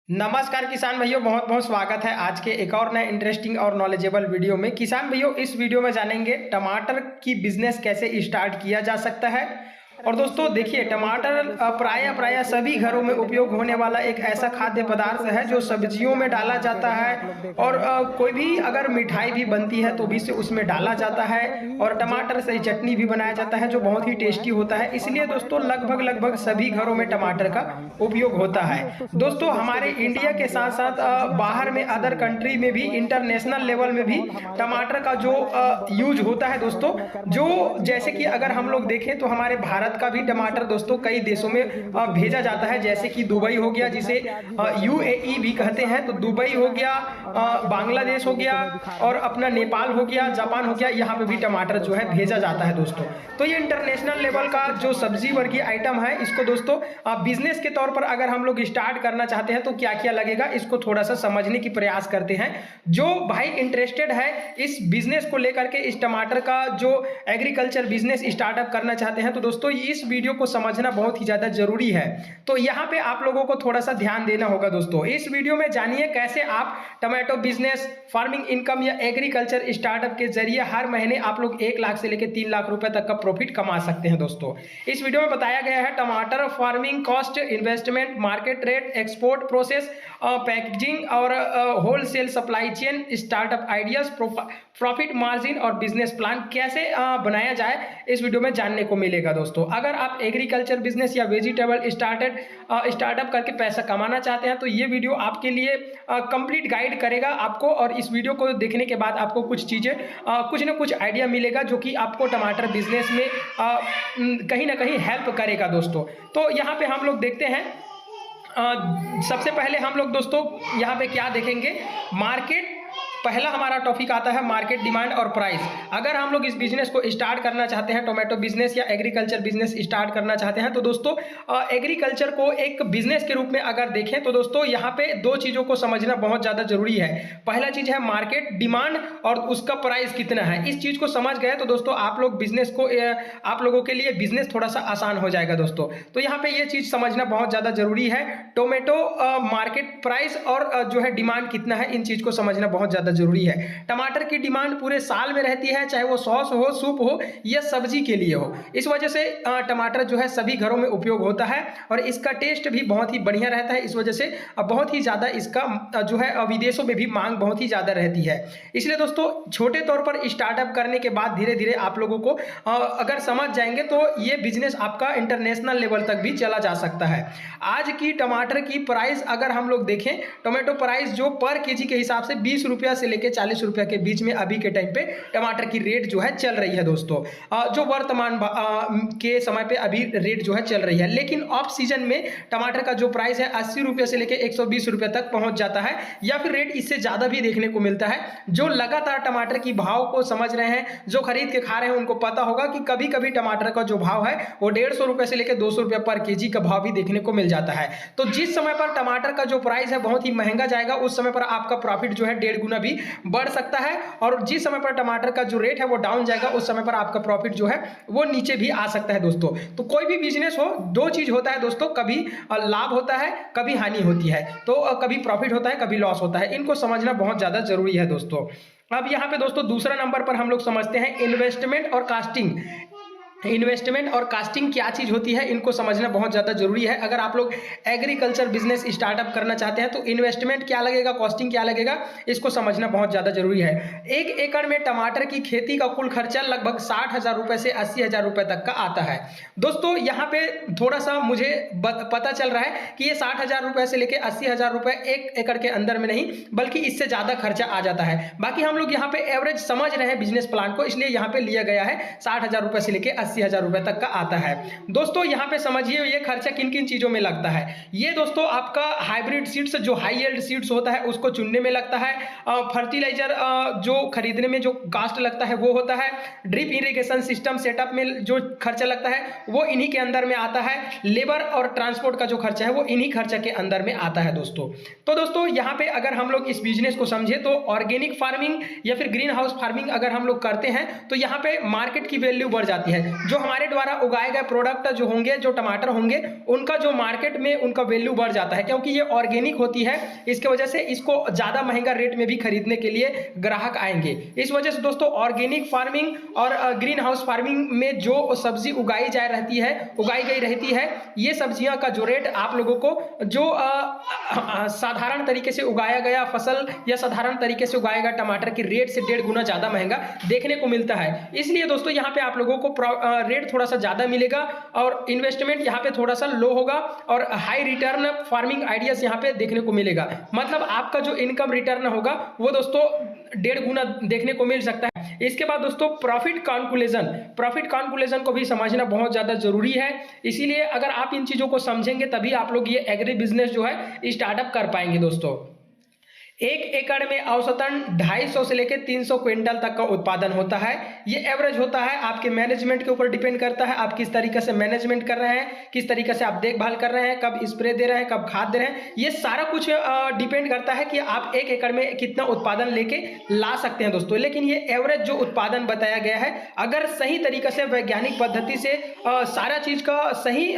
नमस्कार किसान भाइयों, बहुत बहुत स्वागत है आज के एक और नए इंटरेस्टिंग और नॉलेजेबल वीडियो में। किसान भाइयों, इस वीडियो में जानेंगे टमाटर की बिजनेस कैसे स्टार्ट किया जा सकता है। और दोस्तों देखिए, टमाटर प्रायः सभी घरों में उपयोग होने वाला एक ऐसा खाद्य पदार्थ है जो सब्जियों में डाला जाता है और कोई भी अगर मिठाई भी बनती है तो भी से उसमें डाला जाता है और टमाटर से चटनी भी बनाया जाता है जो बहुत ही टेस्टी होता है। इसलिए दोस्तों लगभग सभी घरों में टमाटर का उपयोग होता है। दोस्तों हमारे इंडिया के साथ साथ बाहर में अदर कंट्री में भी, इंटरनेशनल लेवल में भी टमाटर का जो यूज होता है दोस्तों, जो जैसे कि अगर हम लोग देखें तो हमारे भारत का भी टमाटर दोस्तों कई देशों में भेजा जाता है, जैसे कि दुबई हो गया, जिसे यूएई भी कहते हैं, तो दुबई हो गया, बांग्लादेश हो गया और अपना नेपाल हो गया, जापान हो गया, यहाँ पे भी टमाटर जो है भेजा जाता है दोस्तों। तो ये इंटरनेशनल लेवल का जो सब्जी वर्गीय आइटम है, इसको दोस्तों बिजनेस के तौर पर अगर हम लोग स्टार्ट करना चाहते हैं तो क्या क्या लगेगा, इसको थोड़ा सा समझने की प्रयास करते हैं। जो भाई इंटरेस्टेड है इस बिजनेस को लेकर के, इस टमाटर का जो एग्रीकल्चर बिजनेस स्टार्टअप करना चाहते हैं, तो दोस्तों इस वीडियो को समझना बहुत ही ज्यादा जरूरी है। तो यहाँ पे आप लोगों को थोड़ा सा ध्यान देना होगा दोस्तों। इस वीडियो में जानिए कैसे आप टमाटो बिजनेस, फार्मिंग इनकम या एग्रीकल्चर स्टार्टअप के जरिए हर महीने आप लोग 1 लाख से लेकर 3 लाख रुपए तक का प्रॉफिट कमा सकते हैं दोस्तों। इस वीडियो में बताया गया है टमाटर farming cost, investment, market rate, export process, packaging और wholesale supply chain, startup ideas, profit margin और बिजनेस प्लान कैसे बनाया जाए, इस वीडियो में जानने को मिलेगा दोस्तों। अगर आप एग्रीकल्चर बिजनेस या वेजिटेबल स्टार्टअप करके पैसा कमाना चाहते हैं तो ये वीडियो आपके लिए कंप्लीट गाइड करेगा आपको, और इस वीडियो को देखने के बाद आपको कुछ चीज़ें कुछ ना कुछ आइडिया मिलेगा जो कि आपको टमाटर बिजनेस में कहीं ना कहीं हेल्प करेगा दोस्तों। तो यहाँ पे हम लोग देखते हैं, सबसे पहले हम लोग दोस्तों यहाँ पे क्या देखेंगे, मार्केट। पहला हमारा टॉपिक आता है मार्केट डिमांड और प्राइस। अगर हम लोग इस बिजनेस को स्टार्ट करना चाहते हैं, टोमेटो बिजनेस या एग्रीकल्चर बिजनेस स्टार्ट करना चाहते हैं, तो दोस्तों एग्रीकल्चर को एक बिजनेस के रूप में अगर देखें तो दोस्तों यहाँ पे दो चीज़ों को समझना बहुत ज़्यादा जरूरी है। पहला चीज़ है मार्केट डिमांड और उसका प्राइस कितना है। इस चीज़ को समझ गए तो दोस्तों आप लोग बिजनेस को, आप लोगों के लिए बिजनेस थोड़ा सा आसान हो जाएगा दोस्तों। तो यहाँ पे ये चीज़ समझना बहुत ज़्यादा जरूरी है। टोमेटो मार्केट प्राइस और जो है डिमांड कितना है, इन चीज़ को समझना बहुत ज़्यादा जरूरी है। टमाटर की डिमांड पूरे साल में रहती है, चाहे वो सॉस हो, सूप हो या सब्जी के लिए हो। इस वजह से टमाटर जो है सभी घरों में उपयोग होता है और इसका टेस्ट भी बहुत ही बढ़िया रहता है। इस वजह से बहुत ही ज़्यादा इसका जो है विदेशों में भी मांग बहुत ही ज़्यादा रहती है। इसलिए दोस्तों छोटे तौर पर स्टार्टअप करने के बाद धीरे धीरे आप लोगों को अगर समझ जाएंगे तो ये बिजनेस आपका इंटरनेशनल लेवल तक भी चला जा सकता है। आज की टमाटर की प्राइस अगर हम लोग देखें, टोमेटो प्राइस जो पर केजी के हिसाब से 20 रुपया से लेकर 40 रुपया के बीच में अभी के टाइम पे टमाटर की रेट जो है चल रही है दोस्तों, जो वर्तमान के समय पे अभी रेट जो है चल रही है। लेकिन ऑफ सीजन में टमाटर का जो प्राइस है 80 रुपये से लेकर 120 रुपये तक पहुंच जाता है, या फिर रेट इससे ज्यादा भी देखने को मिलता है। जो लगातार टमाटर की भाव को समझ रहे हैं, जो खरीद के खा रहे हैं, उनको पता होगा कि कभी कभी टमाटर का जो भाव है वो 150 रुपये से लेकर 200 रुपये पर केजी का भाव भी देखने को मिल जाता है। तो जिस समय पर टमाटर का जो प्राइस है बहुत ही महंगा जाएगा, उस समय पर आपका प्रॉफिट जो है 1.5 गुना भी बढ़ सकता है, और जिस समय पर टमाटर का जो रेट है वो डाउन जाएगा, उस समय पर आपका प्रॉफिट जो है वो नीचे भी आ सकता है दोस्तों। तो कोई भी बिजनेस हो, दो चीज होता है दोस्तों, कभी लाभ होता है, कभी हानि होती है, तो कभी प्रॉफिट होता है, कभी लॉस होता है। इनको समझना बहुत ज्यादा जरूरी है दोस्तों। अब यहाँ पे दोस्तों दूसरा नंबर पर हम लोग समझते हैं इन्वेस्टमेंट और कास्टिंग। इन्वेस्टमेंट और कास्टिंग क्या चीज होती है, इनको समझना बहुत ज्यादा जरूरी है। अगर आप लोग एग्रीकल्चर बिजनेस स्टार्टअप करना चाहते हैं तो इन्वेस्टमेंट क्या लगेगा, कॉस्टिंग क्या लगेगा, इसको समझना बहुत ज्यादा जरूरी है। 1 एकड़ में टमाटर की खेती का कुल खर्चा लगभग 60,000 रुपए से 80,000 रुपए तक का आता है दोस्तों। यहाँ पे थोड़ा सा मुझे पता चल रहा है कि ये 60,000 रुपए से लेकर 80,000 रुपए 1 एकड़ के अंदर में नहीं, बल्कि इससे ज्यादा खर्चा आ जाता है। बाकी हम लोग यहाँ पे एवरेज समझ रहे हैं बिजनेस प्लान को, इसलिए यहाँ पे लिया गया है 60,000 रुपए से लेकर 80,000 रुपए तक का आता है दोस्तों। यहाँ पे समझिए ये खर्चा किन किन चीजों में लगता है। ये दोस्तों आपका हाइब्रिड सीड्स, जो हाई यील्ड सीड्स होता है, उसको चुनने में लगता है। फर्टिलाइजर जो खरीदने में जो कास्ट लगता है वो होता है। ड्रिप इरिगेशन सिस्टम सेटअप में जो खर्चा लगता है वो इन्हीं के अंदर में आता है। लेबर और ट्रांसपोर्ट का जो खर्चा है वो इन्हीं खर्चा के अंदर में आता है दोस्तों। तो दोस्तों यहाँ पे अगर हम लोग इस बिजनेस को समझे तो ऑर्गेनिक फार्मिंग या फिर ग्रीन हाउस फार्मिंग अगर हम लोग करते हैं तो यहाँ पे मार्केट की वैल्यू बढ़ जाती है। जो हमारे द्वारा उगाए गए प्रोडक्ट जो होंगे, जो टमाटर होंगे, उनका जो मार्केट में उनका वैल्यू बढ़ जाता है, क्योंकि ये ऑर्गेनिक होती है। इसके वजह से इसको ज़्यादा महंगा रेट में भी खरीदने के लिए ग्राहक आएंगे। इस वजह से दोस्तों ऑर्गेनिक फार्मिंग और ग्रीन हाउस फार्मिंग में जो सब्जी उगाई गई रहती है, ये सब्जियां का जो रेट आप लोगों को जो साधारण तरीके से उगाया गया फसल या साधारण तरीके से उगाया गया टमाटर के रेट से 1.5 गुना ज़्यादा महंगा देखने को मिलता है। इसलिए दोस्तों यहाँ पे आप लोगों को रेट थोड़ा सा ज़्यादा मिलेगा और इन्वेस्टमेंट यहाँ पे थोड़ा सा लो होगा और हाई रिटर्न फार्मिंग आइडियाज यहाँ पे देखने को मिलेगा। मतलब आपका जो इनकम रिटर्न होगा वो दोस्तों 1.5 गुना देखने को मिल सकता है। इसके बाद दोस्तों प्रॉफिट कैलकुलेशन को भी समझना बहुत ज़्यादा जरूरी है। इसीलिए अगर आप इन चीज़ों को समझेंगे तभी आप लोग ये एग्री बिजनेस जो है स्टार्टअप कर पाएंगे दोस्तों। 1 एकड़ में औसतन 250 से लेकर 300 क्विंटल तक का उत्पादन होता है। ये एवरेज होता है, आपके मैनेजमेंट के ऊपर डिपेंड करता है, आप किस तरीके से मैनेजमेंट कर रहे हैं, किस तरीके से आप देखभाल कर रहे हैं, कब स्प्रे दे रहे हैं, कब खाद दे रहे हैं। ये सारा कुछ डिपेंड करता है कि आप 1 एकड़ में कितना उत्पादन लेके ला सकते हैं दोस्तों। लेकिन ये एवरेज जो उत्पादन बताया गया है, अगर सही तरीके से वैज्ञानिक पद्धति से सारा चीज का सही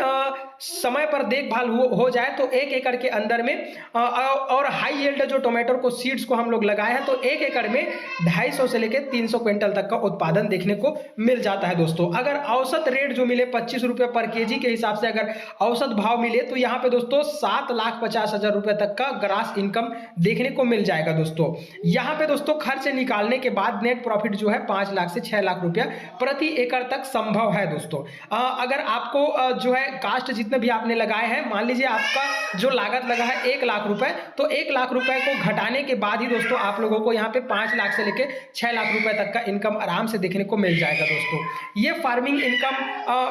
समय पर देखभाल हो जाए तो 1 एकड़ के अंदर में और हाई यील्ड जो टोमेटो को सीड्स को हम लोग लगाए हैं तो 1 एकड़ में 250 से लेकर 300 क्विंटल तक का उत्पादन देखने को मिल जाता है दोस्तों। अगर औसत रेट जो मिले 25 रुपए पर केजी के हिसाब से अगर औसत भाव मिले तो यहाँ पे दोस्तों 7,50,000 रुपए तक का ग्रास इनकम देखने को मिल जाएगा दोस्तों। यहाँ पे दोस्तों खर्च निकालने के बाद नेट प्रॉफिट जो है 5 लाख से 6 लाख रुपया प्रति एकड़ तक संभव है दोस्तों। अगर आपको जो है कास्ट जितने भी आपने लगाए हैं, मान लीजिए आपका जो लागत लगा है 1 लाख रुपए, तो 1 लाख रुपए को घटाने के बाद ही दोस्तों आप लोगों को यहाँ पे 5 लाख से लेके 6 लाख रुपए तक का इनकम आराम से देखने को मिल जाएगा दोस्तों। ये फार्मिंग इनकम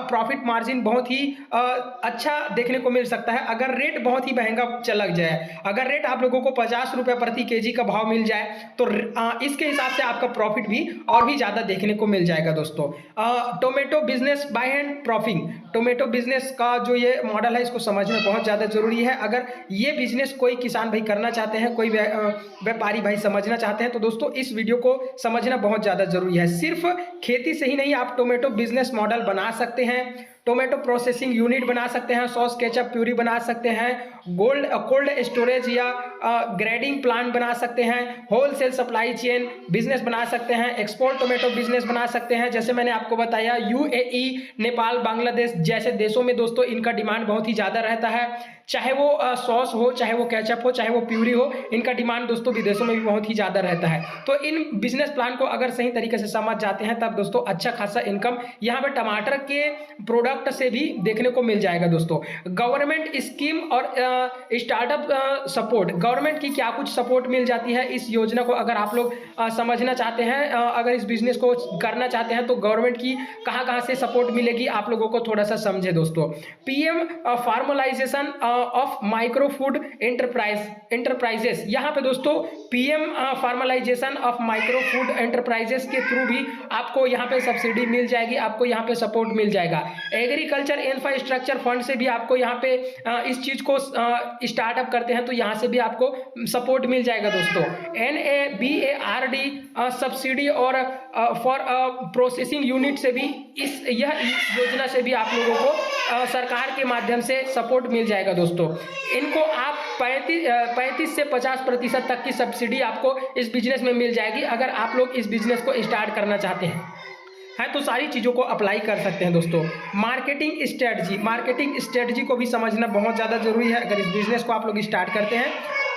प्रॉफिट मार्जिन बहुत ही अच्छा देखने को मिल सकता है अगर रेट बहुत ही महंगा चला जाए। अगर रेट आप लोगों को 50 रुपए प्रति केजी का भाव मिल जाए तो इसके हिसाब से आपका प्रॉफिट भी और भी ज्यादा देखने को मिल जाएगा दोस्तों। टोमेटो बिजनेस बाय हैंड प्रॉफिंग, टोमेटो बिजनेस का जो ये मॉडल है इसको समझना बहुत ज्यादा जरूरी है। अगर ये बिजनेस कोई किसान भाई करना चाहते हैं, कोई व्यापारी भाई समझना चाहते हैं तो दोस्तों इस वीडियो को समझना बहुत ज्यादा जरूरी है। सिर्फ खेती से ही नहीं आप टोमेटो बिजनेस मॉडल बना सकते हैं, टोमेटो प्रोसेसिंग यूनिट बना सकते हैं, सॉस केचप प्यूरी बना सकते हैं, कोल्ड स्टोरेज या ग्रेडिंग प्लांट बना सकते हैं, होलसेल सप्लाई चेन बिजनेस बना सकते हैं, एक्सपोर्ट टोमेटो बिजनेस बना सकते हैं। जैसे मैंने आपको बताया यूएई, नेपाल, बांग्लादेश जैसे देशों में दोस्तों इनका डिमांड बहुत ही ज़्यादा रहता है। चाहे वो सॉस हो, चाहे वो केचप हो, चाहे वो प्यूरी हो, इनका डिमांड दोस्तों विदेशों में भी बहुत ही ज़्यादा रहता है। तो इन बिजनेस प्लान को अगर सही तरीके से समझ जाते हैं तब दोस्तों अच्छा खासा इनकम यहाँ पर टमाटर के प्रोडक्ट से भी देखने को मिल जाएगा दोस्तों। गवर्नमेंट स्कीम और स्टार्टअप सपोर्ट, गवर्नमेंट की क्या कुछ सपोर्ट मिल जाती है इस योजना को अगर आप लोग समझना चाहते हैं, अगर इस बिजनेस को करना चाहते हैं तो गवर्नमेंट की कहाँ से सपोर्ट मिलेगी आप लोगों को थोड़ा सा समझे दोस्तों। PM formalisation of micro food enterprises, यहाँ पे दोस्तों PM formalisation of micro food enterprises के थ्रू भी आपको यहाँ पे सब्सिडी मिल जाएगी, आपको यहाँ पे सपोर्ट मिल जाएगा। एग्रीकल्चर इंफ्रास्ट्रक्चर फंड से भी आपको यहाँ पे इस चीज को स्टार्टअप करते हैं तो यहाँ से भी आपको सपोर्ट मिल जाएगा दोस्तों। NABARD सब्सिडी और फॉर प्रोसेसिंग यूनिट से भी यह योजना से भी आप लोगों को सरकार के माध्यम से सपोर्ट मिल जाएगा दोस्तों। इनको आप 35 से 50% तक की सब्सिडी आपको इस बिजनेस में मिल जाएगी अगर आप लोग इस बिजनेस को स्टार्ट करना चाहते हैं तो सारी चीज़ों को अप्लाई कर सकते हैं दोस्तों। मार्केटिंग स्ट्रेटजी को भी समझना बहुत ज़्यादा जरूरी है अगर इस बिजनेस को आप लोग स्टार्ट करते हैं।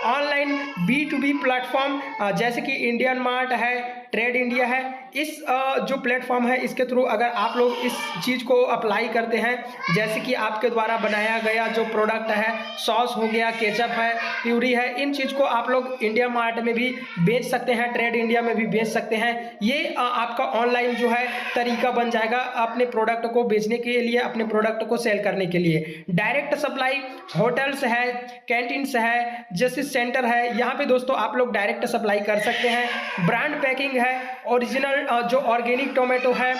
ऑनलाइन B2B प्लेटफॉर्म जैसे कि इंडियन मार्ट है, ट्रेड इंडिया है, इस जो प्लेटफॉर्म है इसके थ्रू अगर आप लोग इस चीज़ को अप्लाई करते हैं, जैसे कि आपके द्वारा बनाया गया जो प्रोडक्ट है, सॉस हो गया, केचप है, प्यूरी है, इन चीज़ को आप लोग इंडिया मार्ट में भी बेच सकते हैं, ट्रेड इंडिया में भी बेच सकते हैं। ये आपका ऑनलाइन जो है तरीका बन जाएगा अपने प्रोडक्ट को बेचने के लिए, अपने प्रोडक्ट को सेल करने के लिए। डायरेक्ट सप्लाई, होटल्स है, कैंटीन्स है, जैसे सेंटर है, यहाँ पे दोस्तों आप लोग डायरेक्ट सप्लाई कर सकते हैं। ब्रांड पैकिंग है, ओरिजिनल जो ऑर्गेनिक टोमेटो है,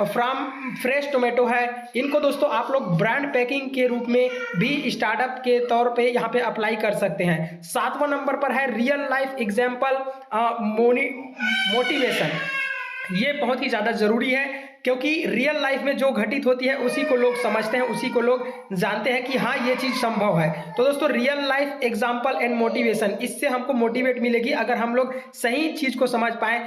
फ्रॉम फ्रेश टोमेटो है, इनको दोस्तों आप लोग ब्रांड पैकिंग के रूप में भी स्टार्टअप के तौर पे यहाँ पे अप्लाई कर सकते हैं। 7वां नंबर पर है रियल लाइफ एग्जाम्पल मोटिवेशन। ये बहुत ही ज़्यादा ज़रूरी है क्योंकि रियल लाइफ में जो घटित होती है उसी को लोग समझते हैं, उसी को लोग जानते हैं कि हाँ ये चीज़ संभव है। तो दोस्तों real life example and motivation, इससे हमको मोटिवेट मिलेगी अगर हम लोग सही चीज़ को समझ पाए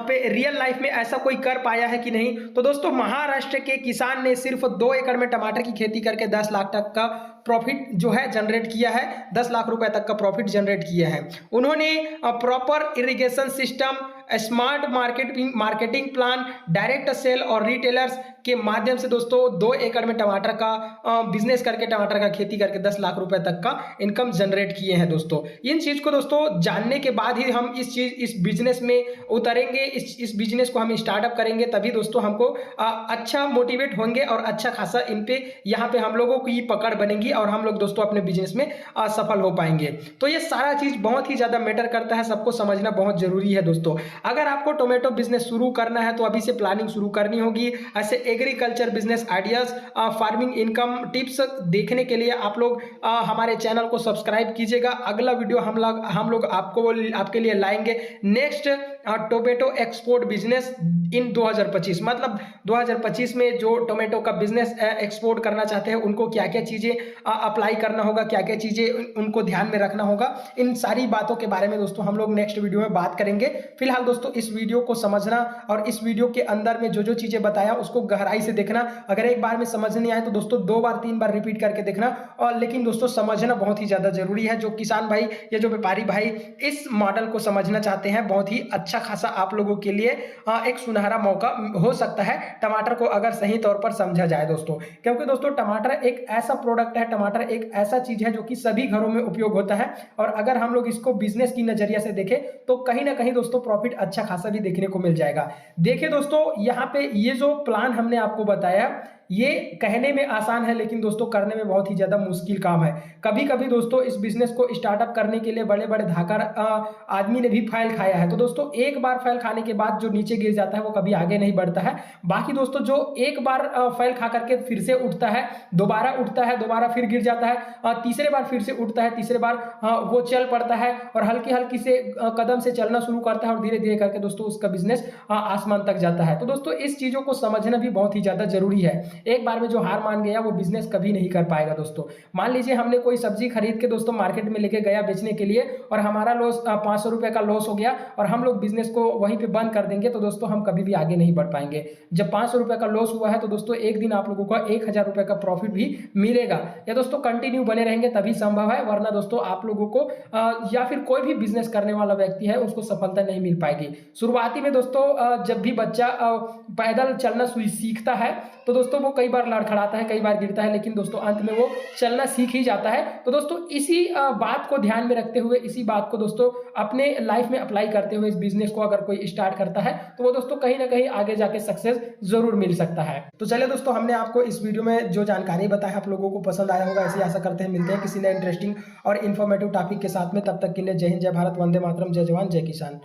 पे रियल लाइफ में ऐसा कोई कर पाया है कि नहीं। तो दोस्तों महाराष्ट्र के किसान ने सिर्फ 2 एकड़ में टमाटर की खेती करके 10 लाख तक का प्रॉफिट जो है जनरेट किया है, 10 लाख रुपए तक का प्रॉफिट जनरेट किया है। उन्होंने proper irrigation system, smart marketing plan, direct sale और रिटेलर्स के माध्यम से दोस्तों 2 एकड़ में टमाटर का बिजनेस करके, टमाटर का खेती करके 10 लाख रुपए तक का इनकम जनरेट किए हैं। दोस्तों इन चीज को दोस्तों जानने के बाद ही हम इस बिजनेस में उतरेंगे, इस बिजनेस को हम स्टार्टअप करेंगे, तभी दोस्तों हमको अच्छा मोटिवेट होंगे और अच्छा खासा इन पे यहाँ पे हम लोगों की पकड़ बनेगी और हम लोग दोस्तों अपने बिजनेस में सफल हो पाएंगे। तो ये सारा चीज बहुत ही ज्यादा मैटर करता है, सबको समझना बहुत जरूरी है। दोस्तों अगर आपको टोमेटो बिजनेस शुरू करना है तो अभी से प्लानिंग शुरू करनी होगी। ऐसे agriculture business ideas, farming income tips देखने के लिए आप लोग हमारे चैनल को सब्सक्राइब कीजिएगा। अगला वीडियो हम लोग आपके लिए लाएंगे next tomato export business in 2025, मतलब 2025 में जो टोमेटो का बिजनेस एक्सपोर्ट करना चाहते हैं उनको क्या क्या चीजें अप्लाई करना होगा, क्या क्या चीजें उनको ध्यान में रखना होगा, इन सारी बातों के बारे में दोस्तों हम लोग नेक्स्ट वीडियो में बात करेंगे। फिलहाल दोस्तों इस वीडियो को समझना और इस वीडियो के अंदर में जो जो चीजें बताया उसको गहराई से देखना। अगर एक बार में समझ नहीं आए तो दोस्तों 2 बार 3 बार रिपीट करके देखना। और लेकिन दोस्तों समझना बहुत ही ज्यादा जरूरी है। जो किसान भाई या जो व्यापारी भाई इस मॉडल को समझना चाहते हैं, बहुत ही अच्छा खासा आप लोगों के लिए एक सुनहरा मौका हो सकता है टमाटर को अगर सही तौर पर समझा जाए दोस्तों। क्योंकि दोस्तों टमाटर एक ऐसा प्रोडक्ट है, टमाटर एक ऐसा चीज है जो कि सभी घरों में उपयोग होता है। और अगर हम लोग इसको बिजनेस की नजरिया से देखें तो कहीं ना कहीं दोस्तों प्रॉफिट अच्छा खासा भी देखने को मिल जाएगा। देखिए दोस्तों यहाँ पे ये जो प्लान हमने आपको बताया ये कहने में आसान है लेकिन दोस्तों करने में बहुत ही ज्यादा मुश्किल काम है। कभी कभी दोस्तों इस बिजनेस को स्टार्टअप करने के लिए बड़े बड़े धाकड़ आदमी ने भी फाइल खाया है। तो दोस्तों एक बार फाइल खाने के बाद जो नीचे गिर जाता है वो कभी आगे नहीं बढ़ता है। बाकी दोस्तों जो एक बार फाइल खा करके फिर से उठता है, दोबारा उठता है, दोबारा फिर गिर जाता है, तीसरे बार फिर से उठता है, तीसरे बार वो चल पड़ता है और हल्की हल्की से कदम से चलना शुरू करता है और धीरे धीरे करके दोस्तों उसका बिजनेस आसमान तक जाता है। तो दोस्तों इस चीजों को समझना भी बहुत ही ज्यादा जरूरी है। एक बार में जो हार मान गया वो बिजनेस कभी नहीं कर पाएगा। दोस्तों मान लीजिए हमने कोई सब्जी खरीद के दोस्तों मार्केट में लेके गया बेचने के लिए और हमारा लॉस 500 रुपए का लॉस हो गया और हम लोग बिजनेस को वहीं पे बंद कर देंगे तो दोस्तों हम कभी भी आगे नहीं बढ़ पाएंगे। जब 500 रुपए का लॉस हुआ है तो दोस्तों एक दिन आप लोगों को 1000 रुपए का प्रॉफिट भी मिलेगा। या दोस्तों कंटिन्यू बने रहेंगे तभी संभव है, वरना दोस्तों आप लोगों को या फिर कोई भी बिजनेस करने वाला व्यक्ति है उसको सफलता नहीं मिल पाएगी। शुरुआती में दोस्तों जब भी बच्चा पैदल चलना सीखता है तो दोस्तों वो कई बार लड़खड़ाता है, कई बार गिरता है, लेकिन दोस्तों अंत में वो चलना सीख ही जाता है। तो दोस्तों इसी बात को ध्यान में रखते हुए, इसी बात को दोस्तों अपने लाइफ में अप्लाई करते हुए इस बिजनेस को अगर कोई स्टार्ट करता है तो वो दोस्तों कहीं ना कहीं आगे जाके सक्सेस जरूर मिल सकता है। तो चलिए दोस्तों हमने आपको इस वीडियो में जो जानकारी बताई आप लोगों को पसंद आया होगा, ऐसी आशा करते हैं। मिलते हैं किसी नए इंटरेस्टिंग और इन्फॉर्मेटिव टॉपिक के साथ में, तब तक के लिए जय हिंद, जय भारत, वंदे मातरम, जय जवान, जय किसान।